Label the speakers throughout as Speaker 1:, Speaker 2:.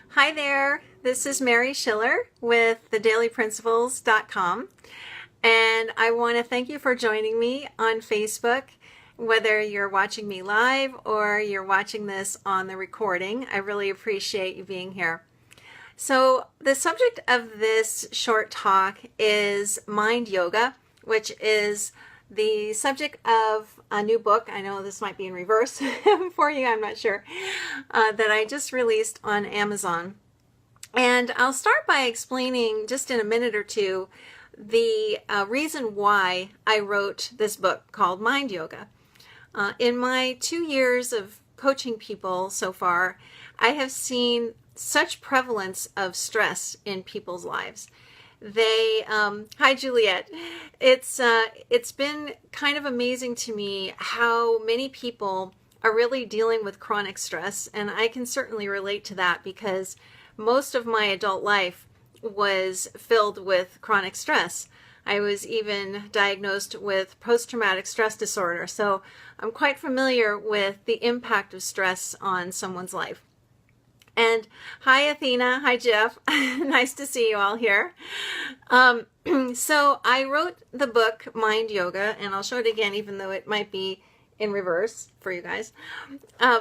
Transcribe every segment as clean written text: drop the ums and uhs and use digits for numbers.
Speaker 1: Hi there, this is Mary Schiller with thedailyprinciples.com, and I want to thank you for joining me on Facebook. Whether you're watching me live or you're watching this on the recording, I really appreciate you being here. So the subject of this short talk is mind yoga, which is the subject of a new book. I know this might be in reverse for you, I'm not sure, that I just released on Amazon. And I'll start by explaining just in a minute or two the reason why I wrote this book called Mind Yoga. In my 2 years of coaching people so far, I have seen such prevalence of stress in people's lives. Hi Juliet. It's been kind of amazing to me how many people are really dealing with chronic stress, and I can certainly relate to that because most of my adult life was filled with chronic stress. I was even diagnosed with post-traumatic stress disorder, so I'm quite familiar with the impact of stress on someone's life. And hi, Athena. Hi, Jeff. Nice to see you all here. So I wrote the book Mind Yoga, and I'll show it again, even though it might be in reverse for you guys,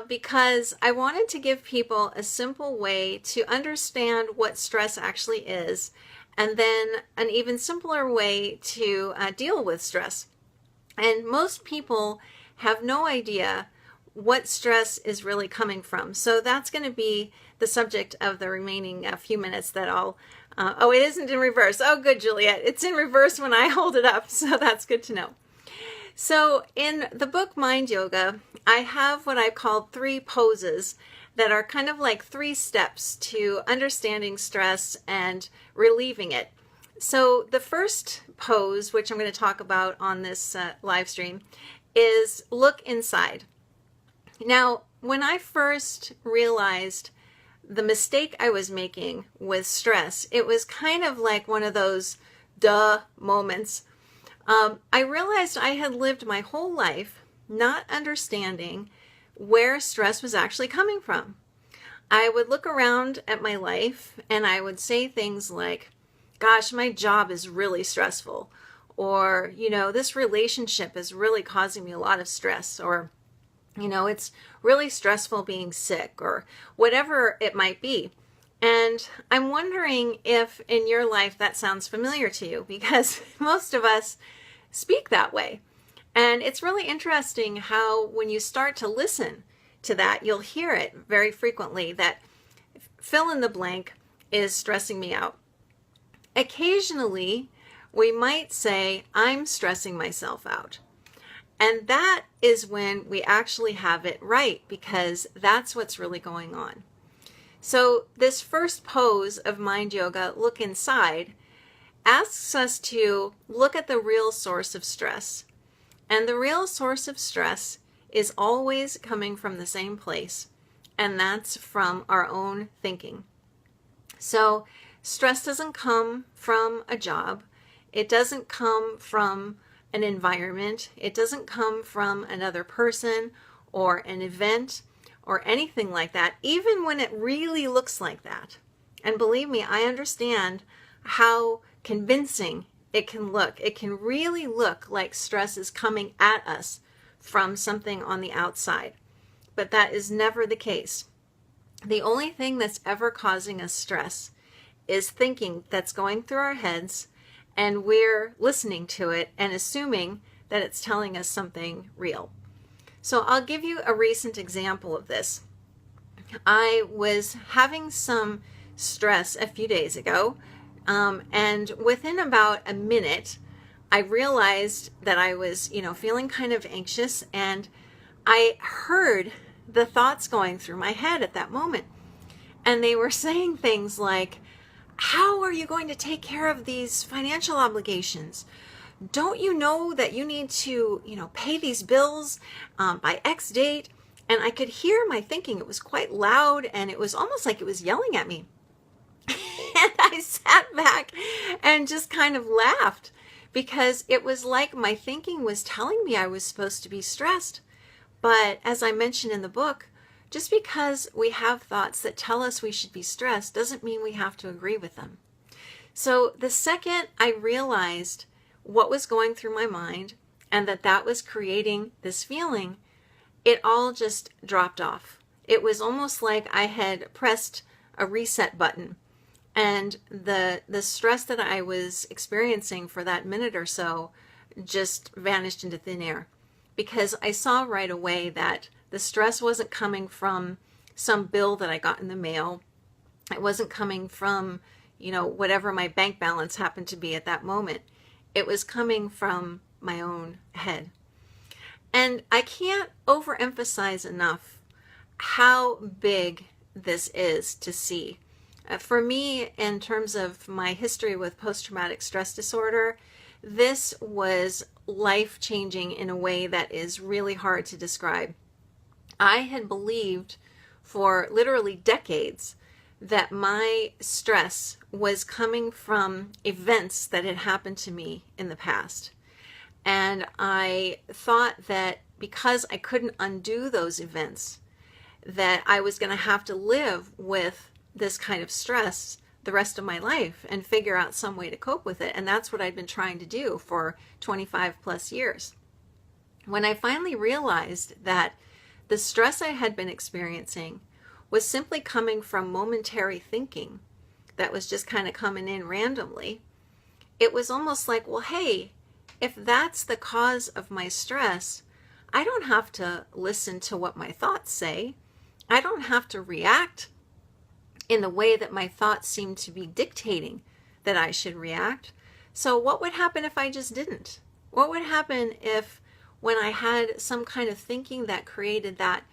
Speaker 1: because I wanted to give people a simple way to understand what stress actually is, and then an even simpler way to deal with stress. And most people have no idea what stress is really coming from. So that's going to be the subject of the remaining few minutes that I'll, oh, it isn't in reverse. Oh, good, Juliet. It's in reverse when I hold it up. So that's good to know. So in the book Mind Yoga, I have what I call 3 poses that are kind of like 3 steps to understanding stress and relieving it. So the first pose, which I'm going to talk about on this live stream, is look inside. Now, when I first realized the mistake I was making with stress, it was kind of like one of those duh moments. I realized I had lived my whole life not understanding where stress was actually coming from. I would look around at my life and I would say things like, gosh, my job is really stressful. Or, this relationship is really causing me a lot of stress. Or, it's really stressful being sick, or whatever it might be. And I'm wondering if in your life that sounds familiar to you, because most of us speak that way. And it's really interesting how when you start to listen to that, you'll hear it very frequently that fill in the blank is stressing me out. Occasionally, we might say, I'm stressing myself out. And that is when we actually have it right, because that's what's really going on. So this first pose of Mind Yoga, look inside, asks us to look at the real source of stress. And the real source of stress is always coming from the same place, and that's from our own thinking. So stress doesn't come from a job. It doesn't come from an environment. It doesn't come from another person or an event or anything like that, even when it really looks like that. And believe me, I understand how convincing it can look. It can really look like stress is coming at us from something on the outside. But that is never the case. The only thing that's ever causing us stress is thinking that's going through our heads, and we're listening to it and assuming that it's telling us something real. So I'll give you a recent example of this. I was having some stress a few days ago, and within about a minute, I realized that I was, feeling kind of anxious, and I heard the thoughts going through my head at that moment. And they were saying things like, how are you going to take care of these financial obligations? Don't you know that you need to, pay these bills by X date? And I could hear my thinking. It was quite loud, and it was almost like it was yelling at me. And I sat back and just kind of laughed, because it was like my thinking was telling me I was supposed to be stressed. But as I mentioned in the book, Just because we have thoughts that tell us we should be stressed doesn't mean we have to agree with them. So the second I realized what was going through my mind and that was creating this feeling, it all just dropped off. It was almost like I had pressed a reset button, and the stress that I was experiencing for that minute or so just vanished into thin air, because I saw right away that the stress wasn't coming from some bill that I got in the mail. It wasn't coming from, whatever my bank balance happened to be at that moment. It was coming from my own head. And I can't overemphasize enough how big this is to see. For me, in terms of my history with post-traumatic stress disorder, this was life-changing in a way that is really hard to describe. I had believed for literally decades that my stress was coming from events that had happened to me in the past. And I thought that because I couldn't undo those events, that I was going to have to live with this kind of stress the rest of my life and figure out some way to cope with it. And that's what I'd been trying to do for 25 plus years. When I finally realized that the stress I had been experiencing was simply coming from momentary thinking that was just kind of coming in randomly, it was almost like, well, hey, if that's the cause of my stress, I don't have to listen to what my thoughts say. I don't have to react in the way that my thoughts seem to be dictating that I should react. So what would happen if I just didn't? What would happen if, when I had some kind of thinking that created that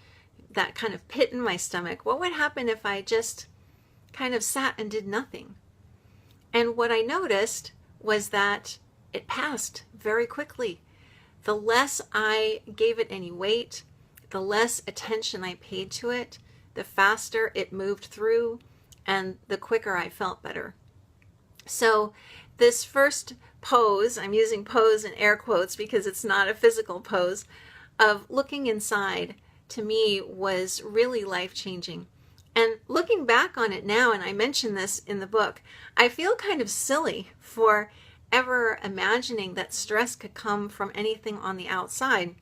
Speaker 1: kind of pit in my stomach, what would happen if I just kind of sat and did nothing? And what I noticed was that it passed very quickly. The less I gave it any weight, the less attention I paid to it, the faster it moved through, and the quicker I felt better. So this first pose, I'm using pose in air quotes because it's not a physical pose, of looking inside, to me was really life-changing. And looking back on it now, and I mention this in the book, I feel kind of silly for ever imagining that stress could come from anything on the outside.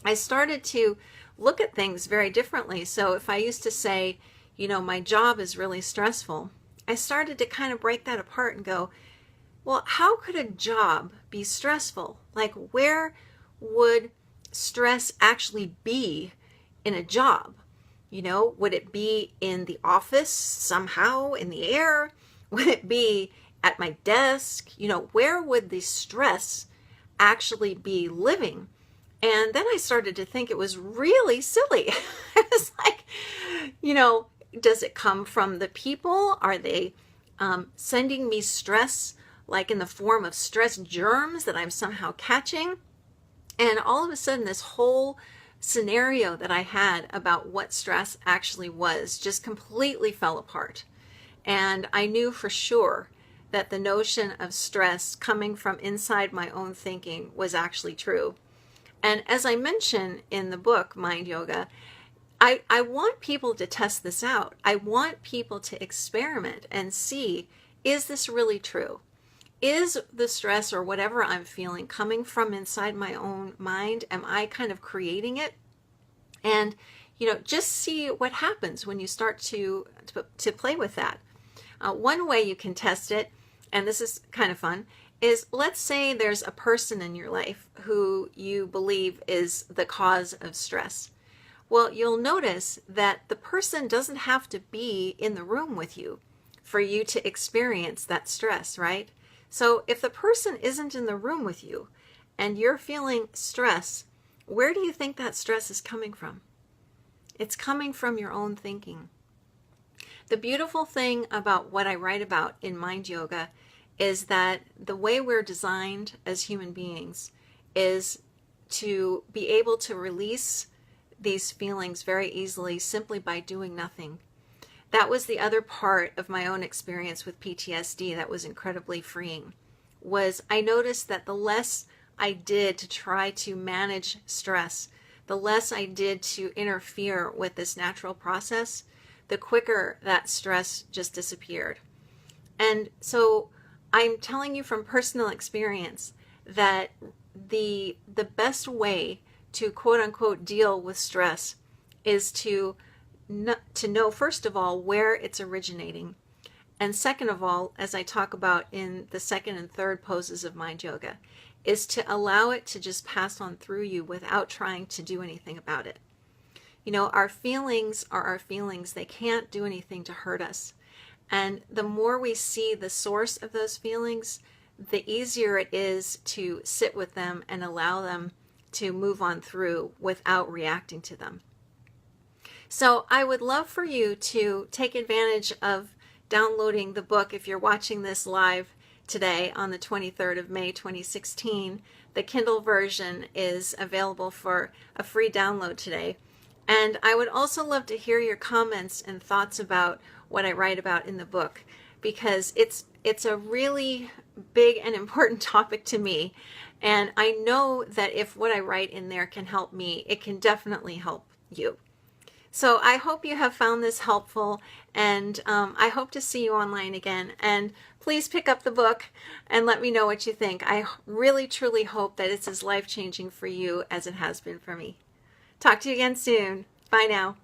Speaker 1: I started to look at things very differently. So if I used to say, my job is really stressful, I started to kind of break that apart and go, well, how could a job be stressful? Like, where would stress actually be in a job? Would it be in the office somehow, in the air? Would it be at my desk? Where would the stress actually be living? And then I started to think it was really silly. I was like, does it come from the people? Are they sending me stress, like in the form of stress germs that I'm somehow catching? And all of a sudden, this whole scenario that I had about what stress actually was just completely fell apart. And I knew for sure that the notion of stress coming from inside my own thinking was actually true. And as I mention in the book, Mind Yoga, I want people to test this out. I want people to experiment and see, is this really true? Is the stress or whatever I'm feeling coming from inside my own mind? Am I kind of creating it? And, just see what happens when you start to play with that. One way you can test it, and this is kind of fun, is let's say there's a person in your life who you believe is the cause of stress. Well, you'll notice that the person doesn't have to be in the room with you for you to experience that stress, right? So if the person isn't in the room with you and you're feeling stress, where do you think that stress is coming from? It's coming from your own thinking. The beautiful thing about what I write about in Mind Yoga is that the way we're designed as human beings is to be able to release these feelings very easily simply by doing nothing. That was the other part of my own experience with PTSD that was incredibly freeing, was I noticed that the less I did to try to manage stress, the less I did to interfere with this natural process, the quicker that stress just disappeared. And so I'm telling you from personal experience that the best way to quote unquote deal with stress is to know, first of all, where it's originating. And second of all, as I talk about in the second and third poses of mind yoga, is to allow it to just pass on through you without trying to do anything about it. You know, our feelings are our feelings. They can't do anything to hurt us. And the more we see the source of those feelings, the easier it is to sit with them and allow them to move on through without reacting to them. So I would love for you to take advantage of downloading the book. If you're watching this live today on the 23rd of May 2016, the Kindle version is available for a free download today. And I would also love to hear your comments and thoughts about what I write about in the book, because it's a really big and important topic to me. And I know that if what I write in there can help me, it can definitely help you. So I hope you have found this helpful, and I hope to see you online again. And please pick up the book and let me know what you think. I really, truly hope that it's as life-changing for you as it has been for me. Talk to you again soon. Bye now.